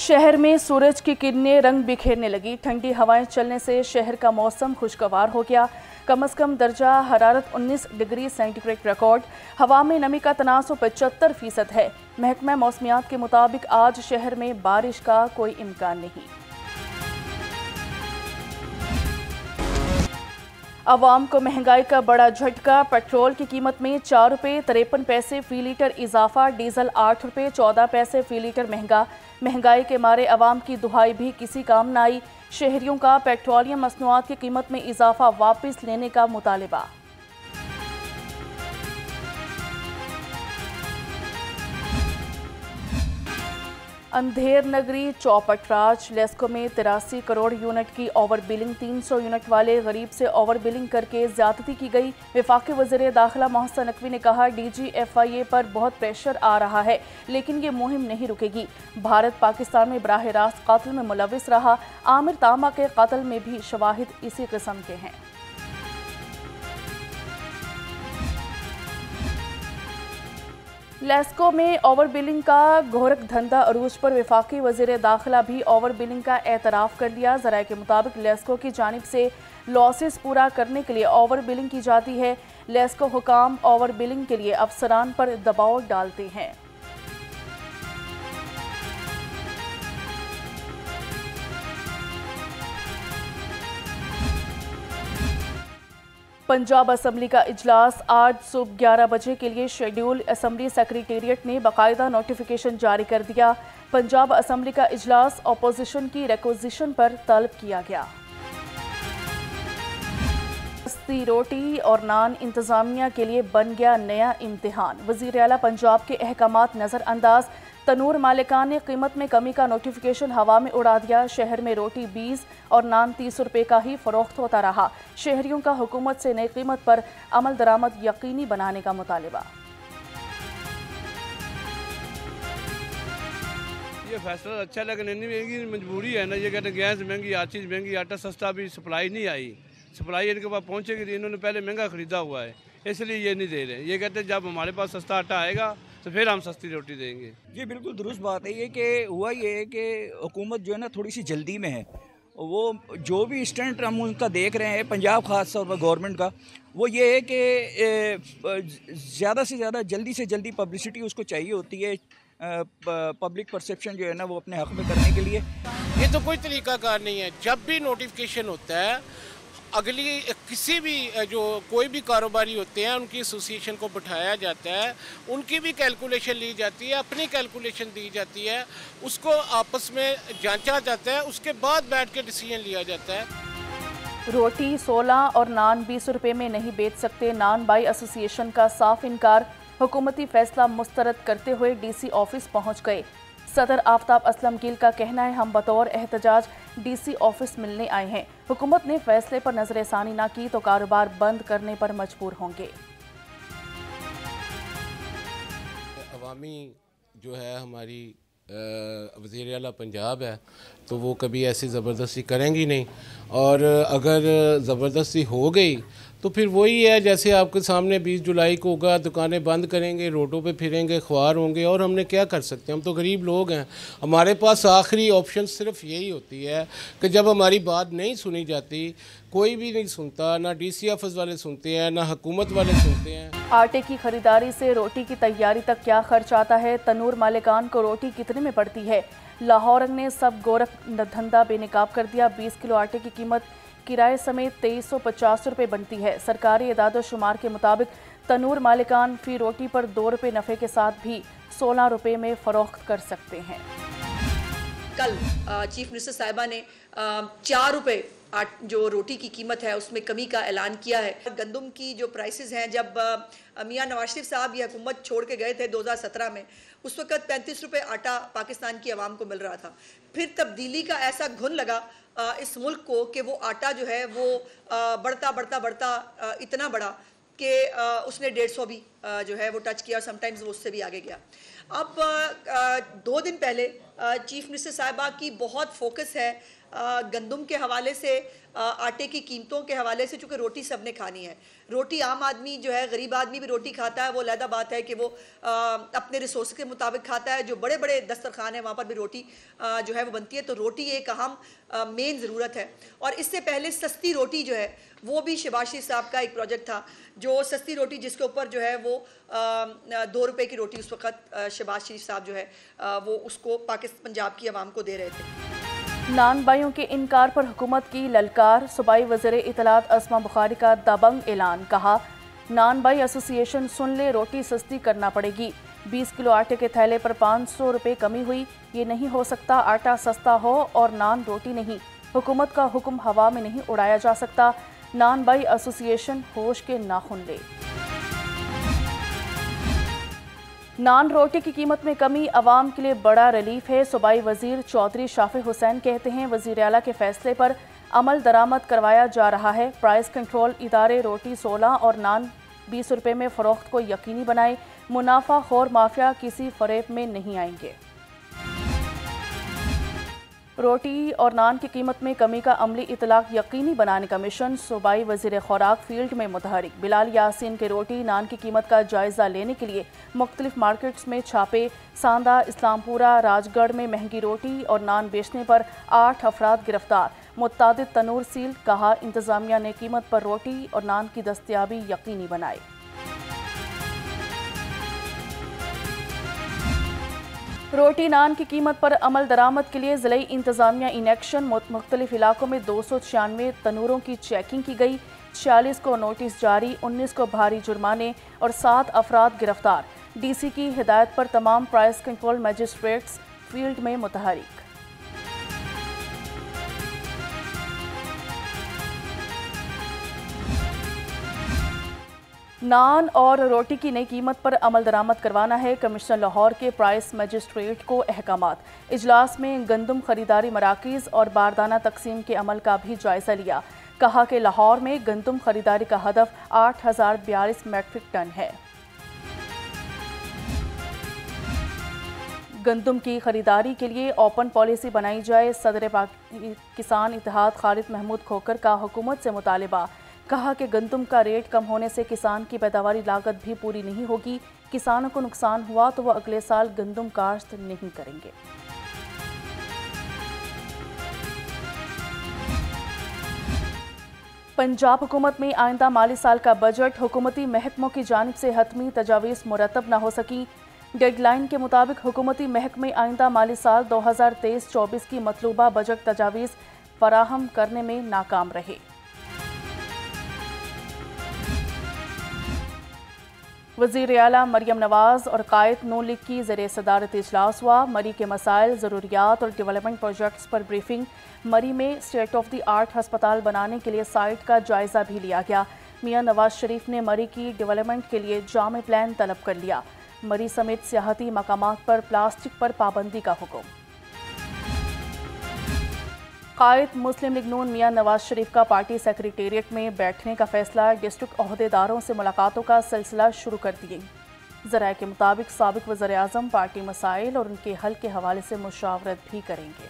शहर में सूरज की किरणें रंग बिखेरने लगी। ठंडी हवाएं चलने से शहर का मौसम खुशगवार हो गया। कम से कम दर्जा हरारत 19 डिग्री सेंटीग्रेड रिकॉर्ड। हवा में नमी का तनासुब 75% है। महकमा मौसमियात के मुताबिक आज शहर में बारिश का कोई इम्कान नहीं। अवाम को महंगाई का बड़ा झटका। पेट्रोल की कीमत में 4 रुपये 53 पैसे फी लीटर इजाफा। डीजल 8 रुपये 14 पैसे फी लीटर महंगा। महंगाई के मारे अवाम की दुहाई भी किसी काम न आई। शहरियों का पेट्रोलियम मसनूआत की कीमत में इजाफा वापस लेने का मुतालिबा। अंधेर नगरी चौपट राज लेस्को में 83 करोड़ यूनिट की ओवर बिलिंग। 300 यूनिट वाले गरीब से ओवर बिलिंग करके ज्यादती की गई। वफाकी वज़ीर दाखिला मोहसिन नकवी ने कहा, DGFIA पर बहुत प्रेशर आ रहा है, लेकिन ये मुहिम नहीं रुकेगी। भारत पाकिस्तान में बराह रास्त कत्ल में मुलविस रहा। आमिर तामा के कत्ल में भी शवाहिद इसी किस्म के हैं। लेस्को में ओवर बिलिंग का घोरक धंधा अरूज पर। वफाकी वज़ीर दाखिला भी ओवर बिलिंग का एतराफ़ कर दिया। ज़राए के मुताबिक लेस्को की जानिब से लॉसेस पूरा करने के लिए ओवर बिलिंग की जाती है। लेस्को हुकाम ओवर बिलिंग के लिए अफसरान पर दबाव डालते हैं। पंजाब असम्बली का इजलास आज सुबह 11 बजे के लिए शेड्यूल। असम्बली सेक्रेटेरिएट ने बाकायदा नोटिफिकेशन जारी कर दिया। पंजाब असम्बली का इजलास अपोजिशन की रिक्वेजिशन पर तलब किया गया। सस्ती रोटी और नान इंतजामिया के लिए बन गया नया इम्तिहान। वज़ीर आला पंजाब के अहकामात नज़रअंदाज। तनूर मालिकान ने कीमत में कमी का नोटिफिकेशन हवा में उड़ा दिया। शहर में रोटी 20 और नान 30 रुपये का ही फरोख्त होता रहा। शहरियों का हुकूमत से नई कीमत पर अमल दरामद यकीनी बनाने का मुतालिबा। ये फैसला अच्छा लेकिन इनकी मजबूरी है ना। ये कहते हैं गैस महंगी, हर चीज़ महंगी, आटा सस्ता भी सप्लाई नहीं आई। सप्लाई इनके पास पहुँचेगी तो इन्होंने पहले महंगा ख़रीदा हुआ है, इसलिए ये नहीं दे रहे। ये कहते हैं जब हमारे पास सस्ता आटा आएगा तो फिर हम सस्ती रोटी देंगे। जी बिल्कुल दुरुस्त बात है। ये कि हुआ ये है कि हुकूमत जो है ना थोड़ी सी जल्दी में है। वो जो भी स्टैंड हम उनका देख रहे हैं पंजाब खास तौर पर गवर्नमेंट का, वो ये है कि ज़्यादा से ज़्यादा जल्दी से जल्दी पब्लिसिटी उसको चाहिए होती है। पब्लिक परसेप्शन जो है ना वो अपने हक़ में करने के लिए। ये तो कोई तरीकाकार नहीं है। जब भी नोटिफिकेशन होता है, अगली किसी भी जो कोई भी कारोबारी होते हैं उनकी एसोसिएशन को बिठाया जाता है, उनकी भी कैलकुलेशन ली जाती है, अपनी कैलकुलेशन दी जाती है, उसको आपस में जांचा जाता है, उसके बाद बैठ के डिसीजन लिया जाता है। रोटी 16 और नान 20 रुपये में नहीं बेच सकते। नान बाई एसोसिएशन का साफ इनकार। हुकूमती फैसला मुस्तरद करते हुए DC ऑफिस पहुँच गए। सदर आफ्ताब असलम गिल का कहना है, हम बतौर एहतजाज DC ऑफिस मिलने आए हैं। हुकूमत ने फैसले पर नजरसानी न की तो कारोबार बंद करने पर मजबूर होंगे। अवामी जो है हमारी वज़ीर आला पंजाब है, तो वो कभी ऐसी ज़बरदस्ती करेंगी नहीं। और अगर ज़बरदस्ती हो गई तो फिर वही है जैसे आपके सामने 20 जुलाई को होगा, दुकानें बंद करेंगे, रोडों पे फिरेंगे, ख्वार होंगे। और हमने क्या कर सकते हैं, हम तो गरीब लोग हैं। हमारे पास आखिरी ऑप्शन सिर्फ यही होती है कि जब हमारी बात नहीं सुनी जाती, कोई भी नहीं सुनता, ना DC ऑफिस वाले सुनते हैं, ना हुकूमत वाले सुनते हैं। आटे की खरीदारी से रोटी की तैयारी तक क्या खर्च आता है। तनूर मालिकान को रोटी कितने में पड़ती है। लाहौर ने सब गोरख धंधा बेनकाब कर दिया। 20 किलो आटे की कीमत किराए समेत 2350 रुपये बनती है। सरकारी इदादो शुमार के मुताबिक तनूर मालिकान फी रोटी पर 2 रुपये नफ़े के साथ भी 16 रुपये में फ़रोख्त कर सकते हैं। कल चीफ मिनिस्टर साहिबा ने 4 रुपये जो रोटी की कीमत है उसमें कमी का ऐलान किया है। गंदम की जो प्राइसेस हैं, जब मियां नवाज शरीफ साहब ये हुकूमत छोड़ के गए थे 2017 में, उस वक्त 35 रुपये आटा पाकिस्तान की आवाम को मिल रहा था। फिर तब्दीली का ऐसा घुन लगा इस मुल्क को कि वो आटा जो है वो बढ़ता इतना बढ़ा कि उसने 150 भी जो है वो टच किया और समटाइम्स वो उससे भी आगे गया। अब 2 दिन पहले चीफ मिनिस्टर साहिबा की बहुत फोकस है गंदम के हवाले से, आटे की कीमतों के हवाले से, चूँकि रोटी सब ने खानी है। रोटी आम आदमी जो है, गरीब आदमी भी रोटी खाता है, वो अलहदा बात है कि वो अपने रिसोर्स के मुताबिक खाता है। जो बड़े बड़े दस्तरखान है वहाँ पर भी रोटी जो है वो बनती है। तो रोटी एक अहम मेन ज़रूरत है। और इससे पहले सस्ती रोटी जो है वो भी शहबाज शरीफ साहब का एक प्रोजेक्ट था, जो सस्ती रोटी जिसके ऊपर जो है वो 2 रुपए की रोटी उस वक़्त शहबाज शरीफ साहब जो है वो उसको पंजाब की आवाम को दे रहे थे। नान बाइयों के इनकार पर हुकूमत की ललकार, सूबाई वज़ीर इत्तलात अस्मा बुखारी का दबंग ऐलान। कहा, नान बाई एसोसिएशन सुन ले, रोटी सस्ती करना पड़ेगी। 20 किलो आटे के थैले पर 500 रुपये कमी हुई। ये नहीं हो सकता, आटा सस्ता हो और नान रोटी नहीं। हुकूमत का हुक्म हवा में नहीं उड़ाया जा सकता। नान बाई एसोसिएशन होश के नाखुन ले। नान रोटी की कीमत में कमी अवाम के लिए बड़ा रिलीफ है। सूबाई वजीर चौधरी शाफी हुसैन कहते हैं, वजीर आला के फैसले पर अमल दरामद करवाया जा रहा है। प्राइस कंट्रोल इदारे रोटी 16 और नान 20 रुपये में फ़रोख्त को यकीनी बनाए। मुनाफा खोर माफिया किसी फरेब में नहीं आएंगे। रोटी और नान की कीमत में कमी का अमली इतलाक यकीनी बनाने का मिशन। सूबाई वज़ीर खुराक फील्ड में मुतहरिक। बिलाल यासीन के रोटी नान की कीमत का जायज़ा लेने के लिए मुख्तलिफ मार्केट्स में छापे। सांदा, इस्लामपुरा, राजगढ़ में महंगी रोटी और नान बेचने पर 8 अफराद गिरफ्तार। मुतादिद तनूर सील। कहा, इंतज़ामिया ने कीमत पर रोटी और नान की दस्तयाबी यकीनी बनाई। रोटी नान की कीमत पर अमल दरामद के लिए ज़िले इंतज़ामिया इन एक्शन। मुख्तलिफ इलाकों में 296 तनूरों की चेकिंग की गई। 46 को नोटिस जारी, 19 को भारी जुर्माने और 7 अफराद गिरफ्तार। DC की हिदायत पर तमाम प्राइस कंट्रोल मजिस्ट्रेट्स फील्ड में मुतहरिक। नान और रोटी की नई कीमत पर अमल दरामद करवाना है कमिश्नर लाहौर के प्राइस मजिस्ट्रेट को अहकामात। इजलास में गंदम खरीदारी मराकीज़ और बारदाना तकसीम के अमल का भी जायजा लिया। कहा कि लाहौर में गंदम खरीदारी का हदफ 8042 मैट्रिक टन है। गंदम की खरीदारी के लिए ओपन पॉलिसी बनाई जाए। सदर किसान इत्तेहाद खालिद महमूद खोकर का हुकूमत से मुतालिबा। कहा कि गंदम का रेट कम होने से किसान की पैदावारी लागत भी पूरी नहीं होगी। किसानों को नुकसान हुआ तो वह अगले साल गंदम काश्त नहीं करेंगे। पंजाब हुकूमत में आइंदा माली साल का बजट हुकूमती महकमों की जानिब से हतमी तजावीज़ मुरतब न हो सकी। डेडलाइन के मुताबिक हुकूमती महकमे आइंदा माली साल 2023-24 की मतलूबा बजट तजावीज़ फराहम करने में नाकाम रहे। वज़ीर आला मरियम नवाज़ और कायद नून लीग की ज़रिए सदारत इजलास हुआ। मरी के मसाइल, ज़रूरियात और डेवलपमेंट प्रोजेक्ट्स पर ब्रीफिंग। मरी में स्टेट ऑफ द आर्ट हस्पताल बनाने के लिए साइट का जायज़ा भी लिया गया। मियां नवाज शरीफ ने मरी की डेवलपमेंट के लिए जामे प्लान तलब कर लिया। मरी समेत सियाहती मकामात पर प्लास्टिक पर पाबंदी का हुक्म। कायद मुस्लिम लीग नून मियां नवाज शरीफ का पार्टी सेक्रेटेरिएट में बैठने का फैसला। डिस्ट्रिक्ट ओहदेदारों से मुलाकातों का सिलसिला शुरू कर दिए। ज़राए के मुताबिक साबिक वज़ीर आज़म पार्टी मसाइल और उनके हल के हवाले से मुशावरत भी करेंगे।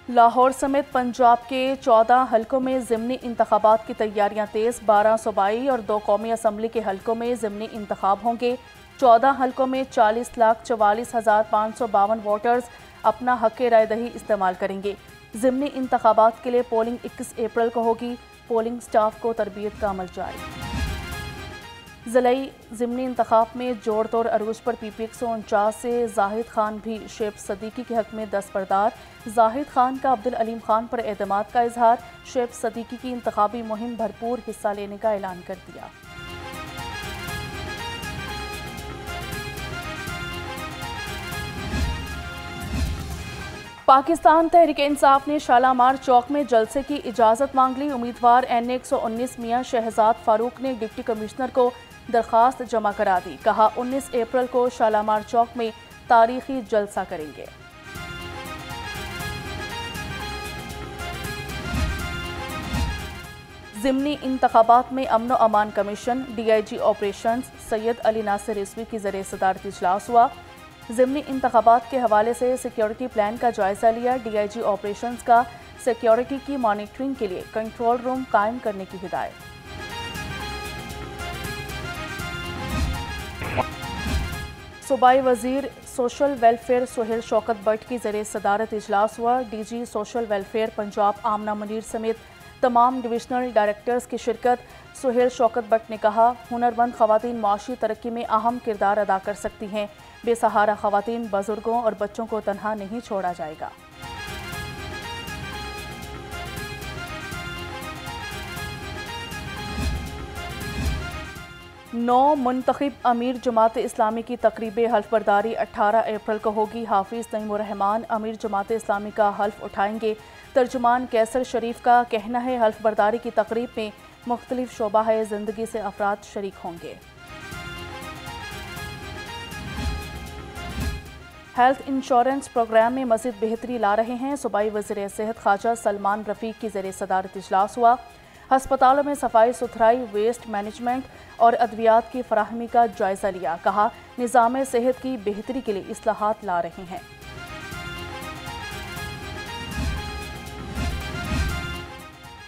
लाहौर समेत पंजाब के 14 हलकों में ज़िमनी इंतखाबात की तैयारियां तेज़। 12 सूबाई और 2 कौमी असम्बली के हलकों में ज़िमनी इंतखाब होंगे। 14 हलकों में 40,44,552 वोटर्स अपना हक़ राय दही इस्तेमाल करेंगे। ज़िमनी इंतखाबात के लिए पोलिंग 21 अप्रैल को होगी। पोलिंग स्टाफ को तरबियत का अमल जारी। ज़िलाई ज़िमनी इंतखाब में जोड़ तोड़ अरूज पर PP 149 से जाहिद खान भी शेब सदीकी के हक़ में दस्तबरदार। जाहिद खान का अब्दुल अलीम खान पर एतमाद का इजहार। शेब सदीकी की इंतखाबी मुहिम भरपूर हिस्सा लेने का ऐलान कर दिया। पाकिस्तान तहरीक इंसाफ ने शालामार चौक में जलसे की इजाज़त मांग ली। उम्मीदवार NA 119 मियां शहजाद फारूक ने डिप्टी कमिश्नर को दरख्वास्त जमा करा दी। कहा, 19 अप्रैल को शालामार चौक में तारीखी जलसा करेंगे। ज़िमनी इंतखाबात में अमन व अमान commission DIG operations Syed Ali Nasir Rizvi की ज़रिए सदारती इजलास हुआ। ज़िमनी इंतखाबात के हवाले से सिक्योरिटी प्लान का जायज़ा लिया। DIG ऑपरेशंस का सिक्योरिटी की मॉनिटरिंग के लिए कंट्रोल रूम कायम करने की हिदायत। सूबाई वजीर सोशल वेलफेयर सुहेल शौकत भट्ट की ज़रिए सदारत इजलास हुआ। DG सोशल वेलफेयर पंजाब आमना मुनीर समेत तमाम डिविजनल डायरेक्टर्स की शिरकत। सुहेल शौकत भट्ट ने कहा, हुनरमंद खवातीन माशी तरक्की में अहम किरदार अदा कर सकती हैं। बेसहारा खवातीन, बुजुर्गों और बच्चों को तनहा नहीं छोड़ा जाएगा। नौ मुंतखब अमीर जमात इस्लामी की तकरीब हल्फ बर्दारी 18 अप्रैल को होगी। हाफिज नईमुर रहमान अमीर जमात इस्लामी का हल्फ उठाएंगे। तर्जुमान कैसर शरीफ का कहना है, हल्फ बर्दारी की तकरीब में मुख्तलिफ शोबा है ज़िंदगी से अफराद शरीक होंगे। हेल्थ इंश्योरेंस प्रोग्राम में मज़ीद बेहतरी ला रहे हैं। सूबाई वज़ीर सेहत ख्वाजा सलमान रफ़ीक की ज़रिए सदारत इजलास हुआ। हस्पतालों में सफाई सुथराई, वेस्ट मैनेजमेंट और अद्वियात की फराहमी का जायज़ा लिया। कहा, निज़ाम सेहत की बेहतरी के लिए इस्लाहात ला रहे हैं।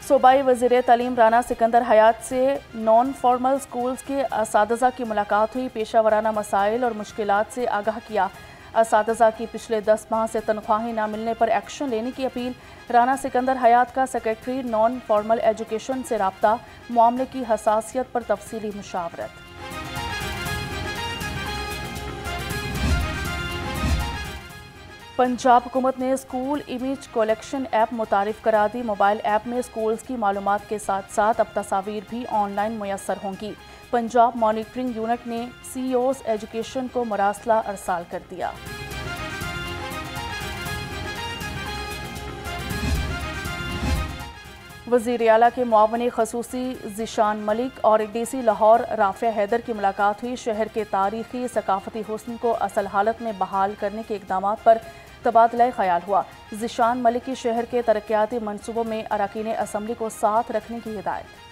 सूबाई वज़ीर तालीम राना सिकंदर हयात से नॉन फॉर्मल स्कूल्स के असातिज़ा की मुलाकात हुई। पेशा वराना मसाइल और मुश्किलात से आगाह किया। असातिज़ा की पिछले 10 माह से तनख्वाहें न मिलने पर एक्शन लेने की अपील। राना सिकंदर हयात का सेक्रेटरी नॉन फॉर्मल एजुकेशन से राब्ता, मामले की हसासियत पर तफसीली मुशावरत। पंजाब हुकूमत ने स्कूल इमेज कलेक्शन ऐप मुतारिफ करा दी। मोबाइल ऐप में स्कूल्स की मालूमात के साथ साथ अब तस्वीर भी ऑनलाइन मुयसर होंगी। पंजाब मॉनिटरिंग यूनिट ने CEOs एजुकेशन को मरासला अरसाल कर दिया। वज़ीर आला के मुआवने खसूसी ज़िशान मलिक और DC लाहौर राफ़िया हैदर की मुलाकात हुई। शहर के तारीखी सकाफती हुस्न को असल हालत में बहाल करने के इक़दामात पर तबादला ख्याल हुआ। ज़िशान मलिक की शहर के तरक्याती मनसूबों में अरकान असम्बली को साथ रखने की हिदायत।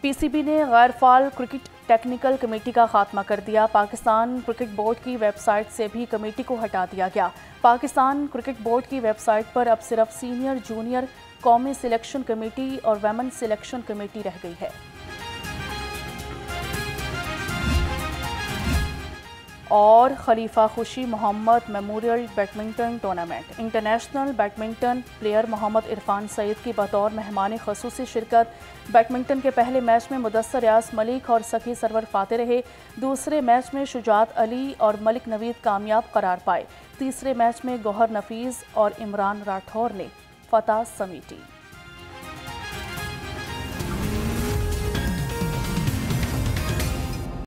PCB ने गैर फाल क्रिकेट टेक्निकल कमेटी का खात्मा कर दिया। पाकिस्तान क्रिकेट बोर्ड की वेबसाइट से भी कमेटी को हटा दिया गया। पाकिस्तान क्रिकेट बोर्ड की वेबसाइट पर अब सिर्फ सीनियर जूनियर कौमी सिलेक्शन कमेटी और वेमन सिलेक्शन कमेटी रह गई है। और Khalifa Khushi Mohammad memorial badminton tournament, international badminton player Mohammad Irfan Saeed की बतौर मेहमान खसूसी शिरकत। बैडमिंटन के पहले मैच में मुदस्सर रियाज मलिक और सखी सरवर फाते रहे। दूसरे मैच में शुजात अली और मलिक नवीद कामयाब करार पाए। तीसरे मैच में गौहर नफीस और इमरान राठौर ने फतह समेटी।